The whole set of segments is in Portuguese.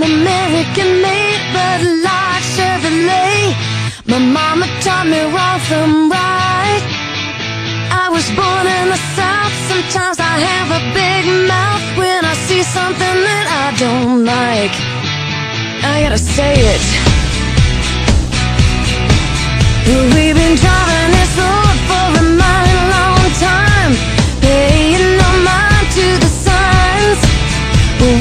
American-made Bud Light Chevrolet. My mama taught me wrong from right. I was born in the South. Sometimes I have a big mouth when I see something that I don't like. I gotta say it. We've been driving this road for a mighty long time, paying no mind to the signs.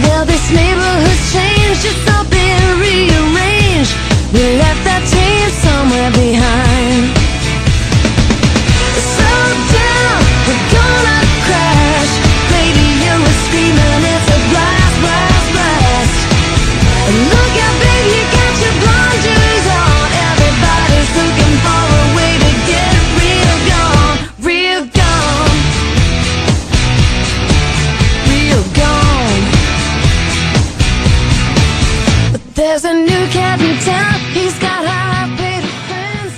Well, this neighborhood's changed, it's all been rearranged. We left that taint somewhere behind. Slow down, we're gonna crash. Radio is screaming, it's a blast, blast, blast. Look out, baby, you got your blinders on. Everybody's looking for a way to get real gone, real gone, real gone. But there's a new cat in town, he's got high-paid friends.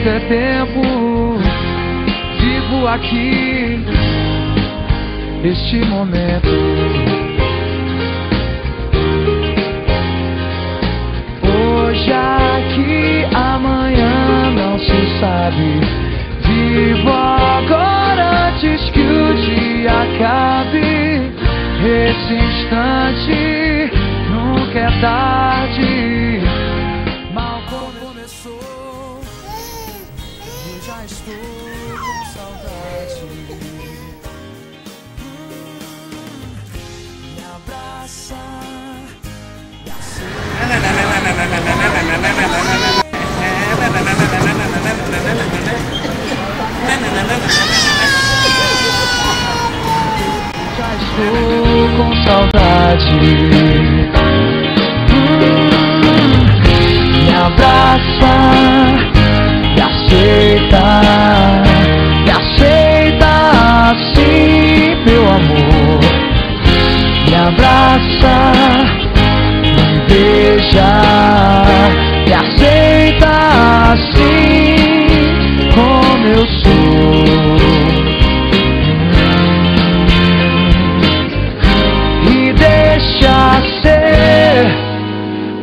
É tempo, vivo aqui, este momento. Hoje aqui, amanhã não se sabe. Vivo agora antes que o dia acabe. Esse instante nunca é tarde. Mal começou. Já estou com saudade. Me abraça. Já estou com saudade. Me abraça. Me aceita assim, meu amor. Me abraça, me beija, me aceita assim, como eu sou. E deixa ser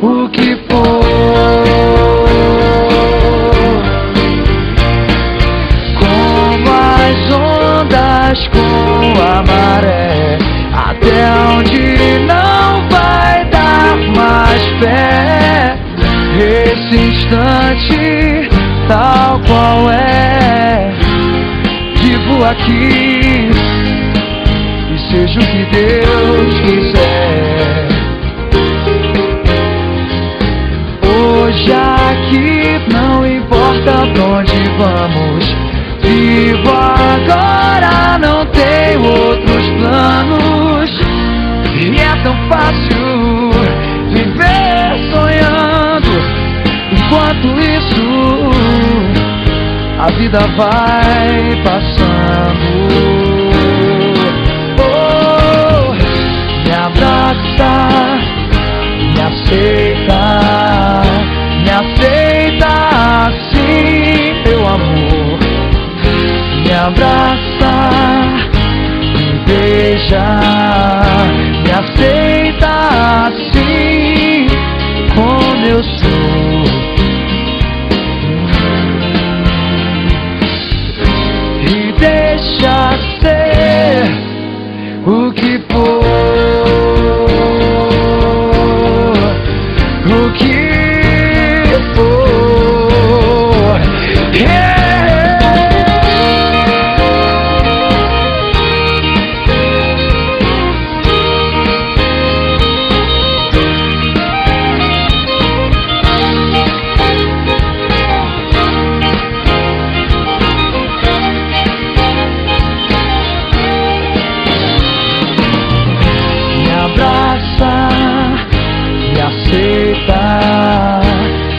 o que for. Com a maré, até onde não vai dar mais pé. Esse instante, tal qual é, vivo aqui e seja o que Deus quiser. Hoje aqui não importa pra onde vamos. Vivo agora, não tenho outros planos. E é tão fácil viver sonhando. Enquanto isso, a vida vai passando. me aceita assim, meu amor. Me abraça, me beija, me aceita assim, como eu sou. E deixa ser o que for, o que for.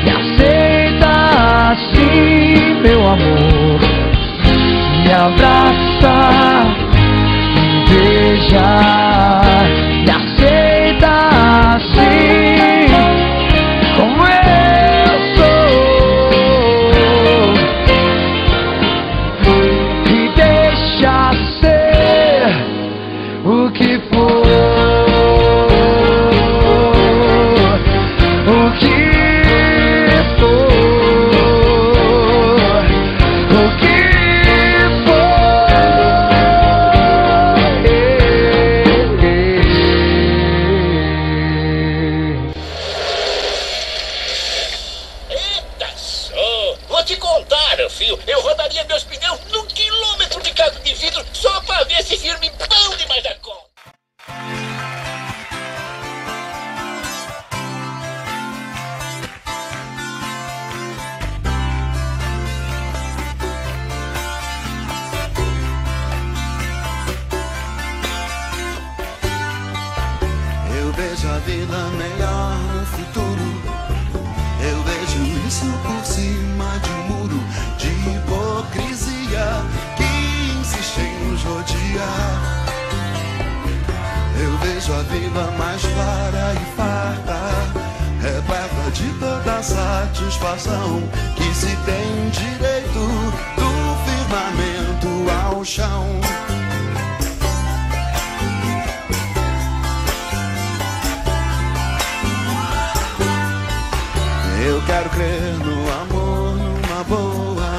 Me aceita assim, meu amor. Me abraça, me beija, me aceita assim, como eu sou. E deixa ser o que for. Vou te contar, filho. Eu rodaria meus pneus num quilômetro de caco de vidro só pra ver esse filme bom demais da conta. Eu vejo a vida melhor no futuro. Eu vejo isso por cima de um muro de hipocrisia que insiste em nos rodear. Eu vejo a vida mais clara e farta, repleta de toda satisfação que se tem direito do firmamento ao chão. Eu quero crer no amor, numa boa,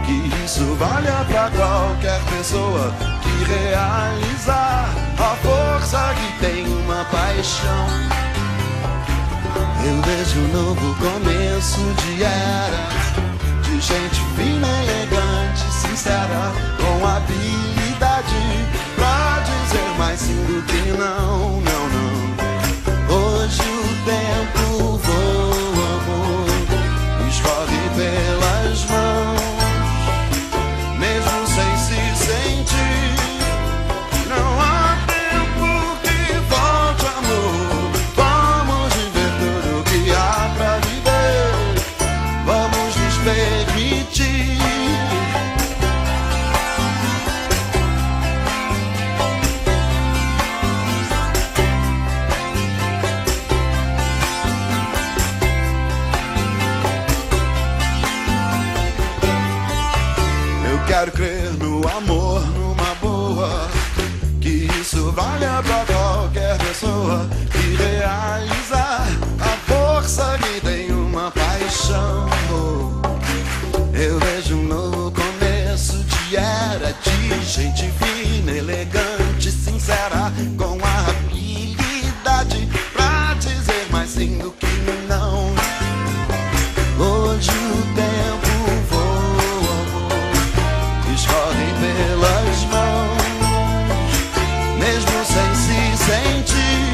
que isso valha pra qualquer pessoa que realizar a força que tem uma paixão. Eu vejo um novo começo de era, de gente fina, elegante, sincera, com habilidade pra dizer mais sim do que não, não, não. Hoje o tempo voa, escorre pelas mãos, mesmo sem se sentir. Não há tempo que volte, amor. Vamos viver tudo que há pra viver. Vamos nos permitir. Quero crer no amor, numa boa, que isso valha pra qualquer pessoa que realizar a força que tem uma paixão. Eu vejo um novo começo de era, de gente fina, elegante, sincera, com a habilidade pra dizer mais sim do que não. Hoje o tempo escorre pelas mãos, mesmo sem se sentir.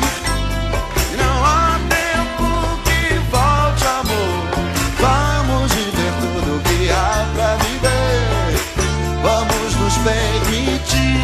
Não há tempo que volte, amor. Vamos viver tudo que há pra viver. Vamos nos permitir.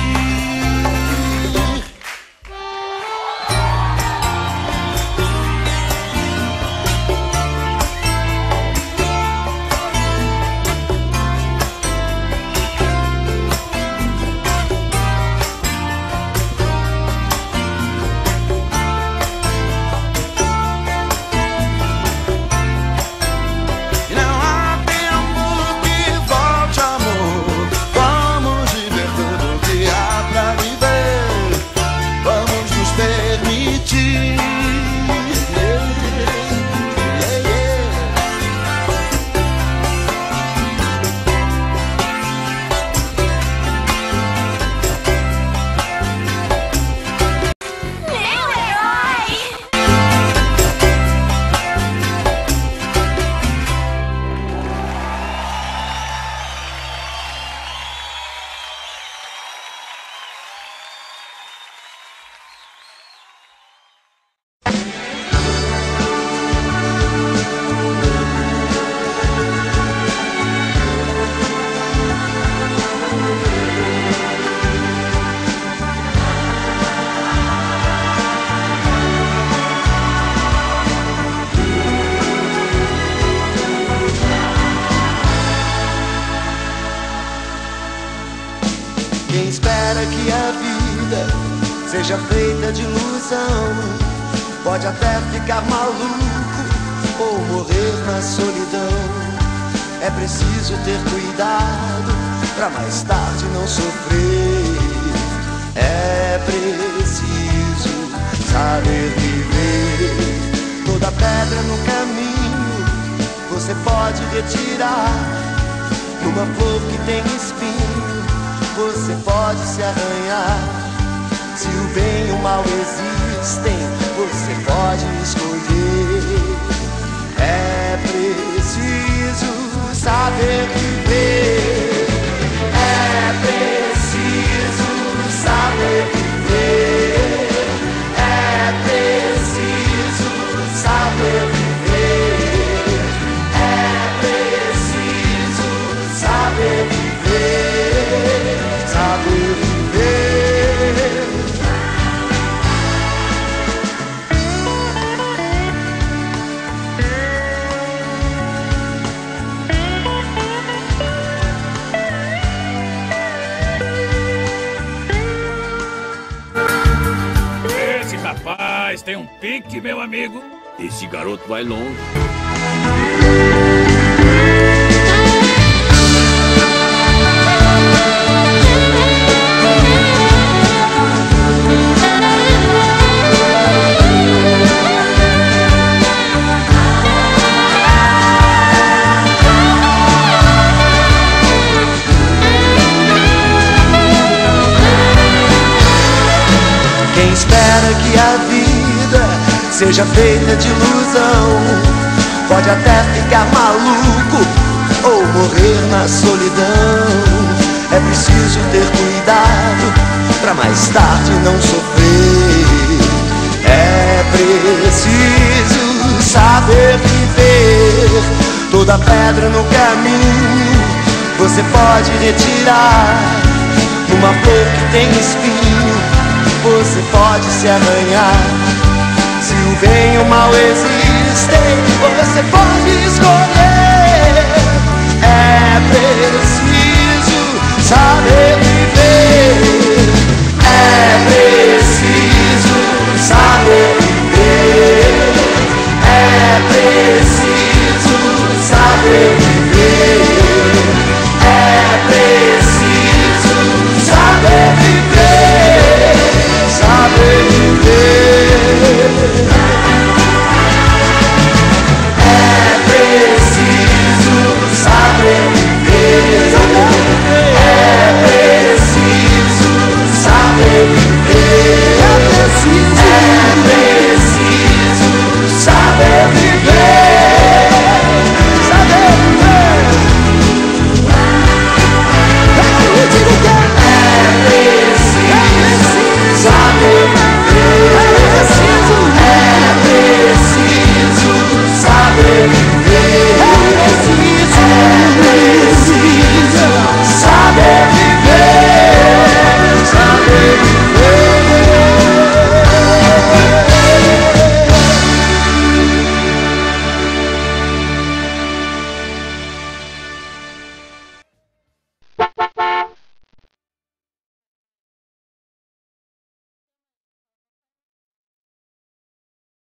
Quem espera que a vida seja feita de ilusão pode até ficar maluco ou morrer na solidão. É preciso ter cuidado pra mais tarde não sofrer. É preciso saber viver. Toda pedra no caminho você pode retirar. Numa flor que tem espinho você pode se arranhar. Se o bem e o mal existem, você pode escolher. É preciso saber viver. É preciso saber viver. É preciso saber viver. É preciso saber viver. Saber viver. Esse rapaz tem um pique, meu amigo. Esse garoto vai longe. Quem espera que a vida seja feita de ilusão pode até ficar maluco ou morrer na solidão. É preciso ter cuidado pra mais tarde não sofrer. É preciso saber viver. Toda pedra no caminho você pode retirar. Numa flor que tem espinho você pode se arranhar. Se o bem e o mal existem, você pode escolher. É preciso saber viver.